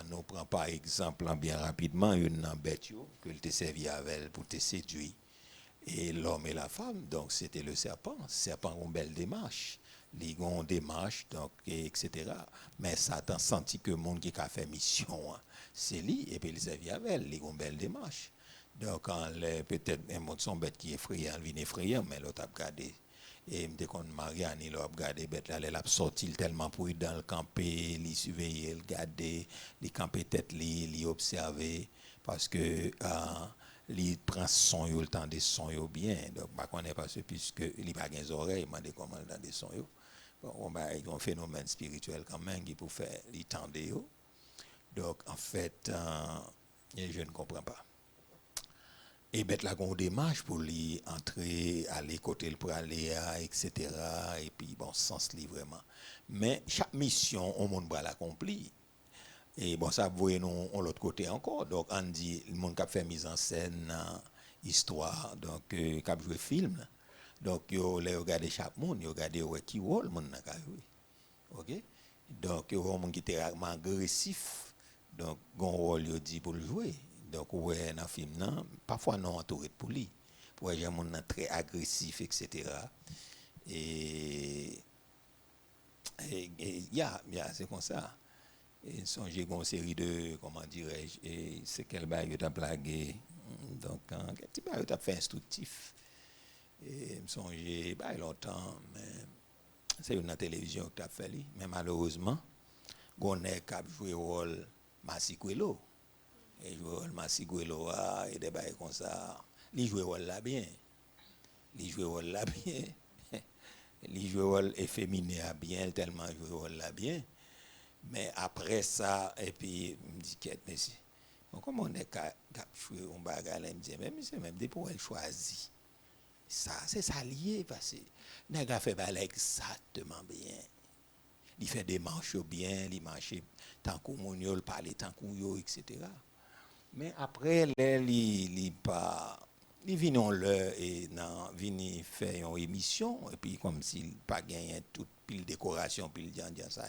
nous prend par exemple bien rapidement une bête que te servi avec pour te séduire. Et l'homme et la femme, donc c'était le serpent. Le serpent a une belle démarche. Les ont démarche, donc, etc. Mais Satan senti que le monde qui a fait mission, c'est lui, et puis il servi avec elle, les ont une belle démarche. Donc, quand peut-être un monde son bête qui est effrayant, il vient effrayant, mais l'autre a regardé. Et dès qu'on Marianne, il a regardé bête là, elle a sorti tellement prudent, le camper, il surveiller, il garder, il camper tête, il observer, parce que il prend son yo, le temps des sons yo bien. Donc, je ne connais pas ce puisque il n'a pas des oreilles, il m'a dit comment il a des sons yo. Bon, il y a un phénomène spirituel quand même qui peut faire les temps de yo. Donc, en fait, je ne comprends pas. Et bête la gon démarche pour lui entrer, aller côté le pour aller, etc. Et puis bon, sens li vraiment. Mais chaque mission, on monde va l'accomplir. Et bon, ça voyez nous on l'autre côté encore. Donc on dit le monde qui a fait mise en scène, histoire, donc qui a joué film. Donc yo les regarder chaque monde, yo regarder qui rôle monde n'a joué. OK? Donc yo un monde qui était agressif. Donc gon rôle yo dit pour le jouer. Donc, ouais, dans le film, non, parfois, non, entouré de police. Pour les gens très agressif, etc. Et c'est comme ça. Et j'ai une série de, comment dirais-je, c'est quel bail tu as blagué. Donc, quel petit bail tu as fait instructif. Et me songe, bah, longtemps, mais c'est une télévision que tu as fait. Mais malheureusement, on a joué le rôle Massiquello. Et jouer le Massiquello et des bails comme ça. Il joue le rôle là bien. Il joue le rôle là bien. Il joue le rôle efféminé bien, tellement joué le rôle là bien. Mais après ça, et puis, je me dis, mais bon, comment on est joué un bagage là, je me dis, mais c'est même des pour elle choisir. Ça, c'est ça lié, parce que il a fait exactement bien. Il fait des marches bien, il marche tant qu'on il parle tant qu'on etc. Mais après, il vient et vient faire une émission, et puis comme s'il pas gagné toute pile décoration, pile dire ça.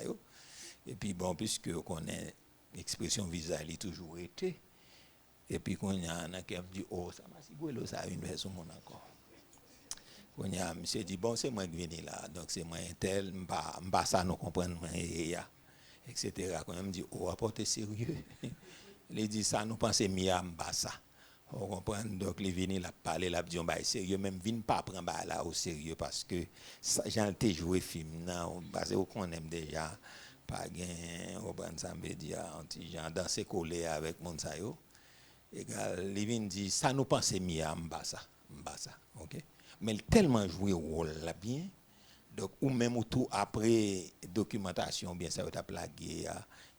Et puis bon, puisque on connaît l'expression visage, il a toujours été. Et puis quand il y a un qui me dit, oh, ça m'a si beau, ça a une version mon encore. Quand il y a un monsieur dit, bon, c'est moi qui viens là, donc c'est moi tel, m'ba ça nous comprendre, etc. Quand il me dit, oh, apportez sérieux. Il dit ça, nous pensons mieux à ça. On comprend, donc les vini la parler, la dit on va sérieux, même vin pas prendre là au sérieux parce que j'ai été joué film là, parce qu'on aime déjà pas gain, on prend ça me dire anti gens danser coller avec mon ça yo. Égal, les vin dit ça nous pensons mieux à ça, OK? Mais il tellement joué rôle là bien. Donc, ou même tout après documentation, bien ça, tu as plagué,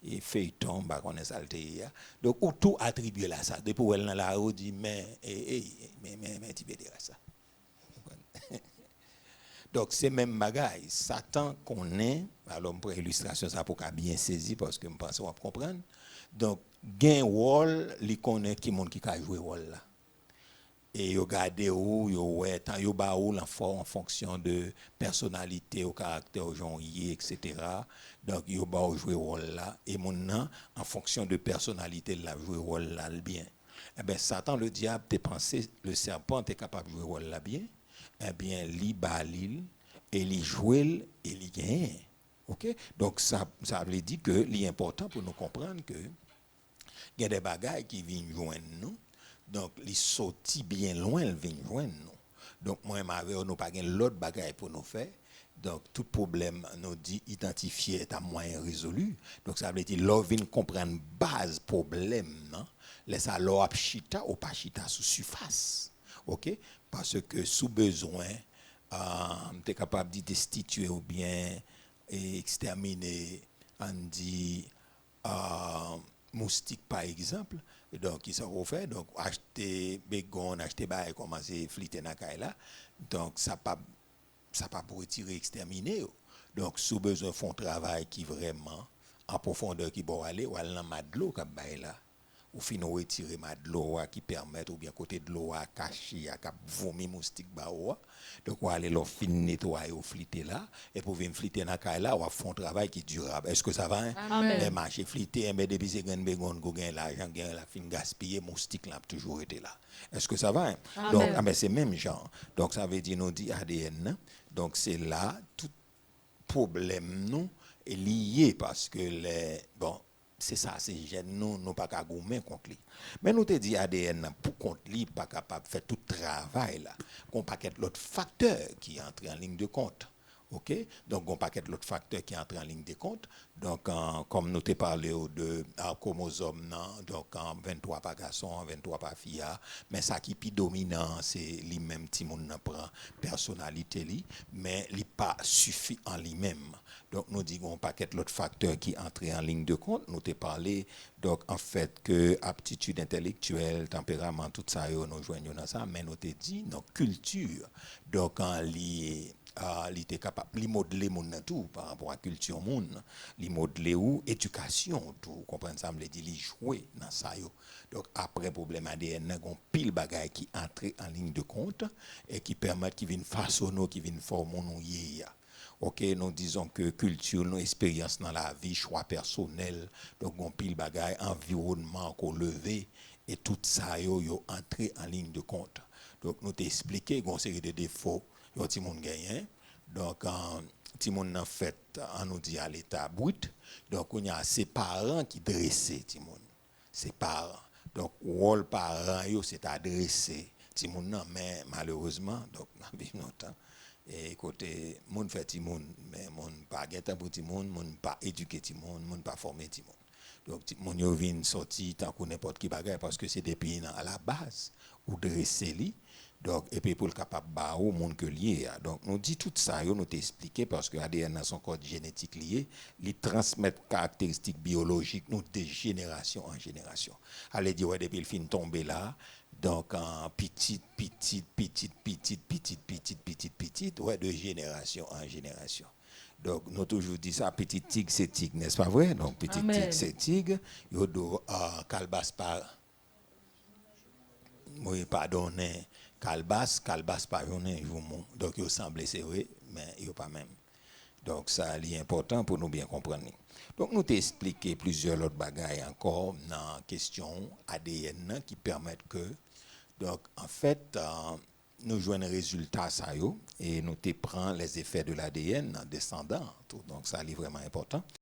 et feuilleton, bah, on est salté. Donc, ou tout attribué à ça. Depuis où elle dans la rue, dit, mais, tu peux dire ça. Donc, c'est même bagaille. Satan qu'on est, alors, pour illustration, ça pour bien saisi, parce que je pense qu'on va comprendre. Donc, gain rôle, il connaît qui monde qui a joué rôle là. Et yo gade ou yo ouais tant yo ba ou en fonction de personnalité au caractère gens etc. Donc yo ba ou jouer rôle là et mon nan en fonction de personnalité la jouer rôle là bien. Eh ben Satan le diable t'es pensé le serpent est capable de jouer rôle là bien. Eh bien li ba l'île et li jouer et li gagne. OK? Donc ça veut dire que l'important pour nous comprendre que il y a des bagailles qui viennent joindre nous. Donc, les sorties bien loin, elles viennent joindre nous. Donc, moi, je n'ai pas l'autre bagaille pour nous faire. Donc, tout problème, nous dit identifier est à moyen résolu. Donc, ça veut dire, l'on vient comprendre base problème, non? Laisse alors chita ou pas chita sous surface. OK? Parce que sous besoin, tu es capable de destituer ou bien exterminer, on dit, moustique par exemple. Et donc, ils sont fait. Donc, acheter bégon, acheter bail, commencer à fliter dans la là. Donc, ça pas pour retirer, exterminer. Donc, sous besoin font travail qui vraiment en profondeur qui va aller, ou aller dans madlo comme bail là. ou finir retirer de l'eau qui permet ou bien côté de l'eau à cacher à vomir moustique ba ou. Donc on aller leur fin nettoyer ou fliter là et pour venir fliter dans caille là on va faire un travail qui est durable. Est-ce que ça va? Amen. Les marchés fliter mais depuis c'est gagne begon go gagne l'argent gagne la fin gaspiller moustique là toujours été là. Est-ce que ça va? Donc mais c'est même genre. Donc ça veut dire nous dit ADN. Donc c'est là tout problème nous est lié parce que les bon c'est ça c'est gène nous pas qu'à gommer contre lui mais nous te dit ADN pour contre lui pas capable faire tout travail là qu'on paquet l'autre facteur qui entre en ligne de compte. OK, donc on paquet l'autre facteur qui entre en ligne de compte. Donc comme nous te parlé de chromosome donc 23 par garçon 23 par fille mais ça qui est dominant c'est lui même ti moun prend personnalité li mais il pas suffit en lui-même. Donc nous disons un paquet l'autre facteur qui entre en ligne de compte. Nous te parlé donc en fait que aptitude intellectuelle, tempérament, tout ça nous joignons dans ça mais nous te dit nos culture. Donc en li il était capable de modeler mon tout par rapport à culture monde, li modeler ou éducation tout, comprenez ça me dit li jouer dans ça yo. Donc après problème ADN gon pile bagaille qui entre en ligne de compte et qui permettent qui viennent façonner qui viennent former nous ya. OK, nous disons que culture, nos expériences dans la vie, choix personnel, donc on pile bagaille, environnement qu'on levé et tout ça yo entré en ligne de compte. Donc nous t'expliquer une série de défauts yo ti moun gagne. Donc ti moun en fait on nous dit à l'état brut. Donc on y a ses parents qui dressent ti moun. Ses parents. Donc rôle parents yo c'est adressé ti moun nan mais malheureusement donc dans vivre longtemps et côté moun fait ti moun mais moun pas gen temps pour ti moun pas éduquer ti moun pas former ti moun. Donc ti moun yo vinn sorti tant que n'importe qui bagaille parce que c'est des pays à la base ou dresser li. Donc et puis pour le capable ba au monde que lié. Donc nous dit tout ça yo nous t'expliquer parce que ADN dans son code génétique lié, il transmet caractéristiques biologiques nous de génération en génération. Allez dire ouais depuis le fin tomber là. Donc en petite ouais de génération en génération. Donc nous toujours dit ça petit tigre c'est tigre n'est-ce pas vrai? Donc petit tigre c'est tigre, yo do calbas par oui pardonnez calbas pas journée donc yo semble c'est vrai mais yo pas même. Donc ça est important pour nous bien comprendre. Donc nous t'expliquer plusieurs autres bagailles encore dans question ADN qui permettent que donc en fait nous jouons un résultat ça yo et nous te prend les effets de l'ADN descendant tout. Donc ça est vraiment important.